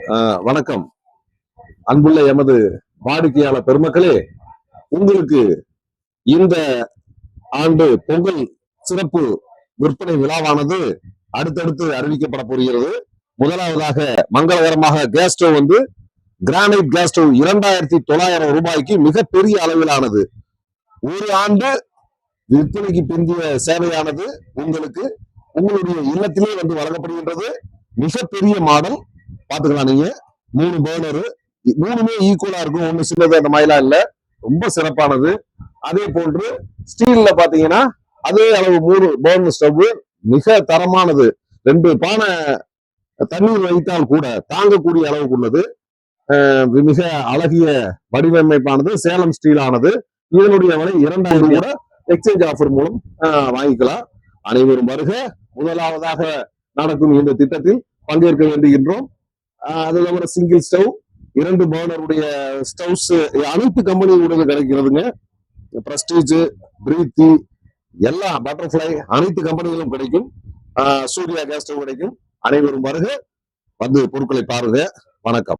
வணக்கம். அன்புள்ள எமது வாடிக்கையாளர் பெருமக்களே, உங்களுக்கு இந்த ஆண்டு பொங்கல் சிறப்பு விற்பனை விழாவானது அடுத்தடுத்து அறிவிக்கப்பட போகிறது. முதலாவதாக மங்களகரமாக gas stove granite gas stove 2900 ரூபாய்க்கு மிகப்பெரிய அளவிலானது. ஒரு ஆண்டு விற்பனைக்கு பிந்திய சேவையானது உங்களுக்கு உங்களுடைய இல்லத்திலே வழங்கப்படுகின்றது. மிகப்பெரிய மாடல் பாத்துக்கலாம். நீங்க 3 பர்னர், 3மே ஈக்குவலா இருக்கும். ஒண்ணு சின்னது அந்த மாதிரிலாம் இல்ல, ரொம்ப சிறப்பானது. அதே போன்று ஸ்டீல்ல பாத்தீங்கன்னா அதே அளவு 3 பர்னர் ஸ்டவ், மிக தரமானது. 2 பானை தண்ணீர் வைத்தால் கூட தாங்கக்கூடிய அளவுக்கு உள்ளது. மிக அழகிய வடிவமைப்பானது, சேலம் ஸ்டீல் ஆனது. இதனுடைய விலை 2000 கூட எக்ஸ்சேஞ்ச் ஆஃபர் மூலம் வாங்கிக்கலாம். அனைவரும் வருக. முதலாவதாக நடக்கும் இந்த திட்டத்தில் பங்கேற்க வேண்டுகின்றோம். அது தவிர சிங்கிள் ஸ்டவ், 2 பர்னருடைய ஸ்டவ்ஸ் அனைத்து கம்பெனியோட கிடைக்கிறதுங்க. பிரஸ்டீஜ், பிரீத்தி, எல்லா பட்டர்ஃபிளை அனைத்து கம்பெனிகளும் கிடைக்கும். சூர்யா கேஸ் ஸ்டவ் கிடைக்கும். அனைவரும் வருக, வந்து பொருட்களை பாருங்க. வணக்கம்.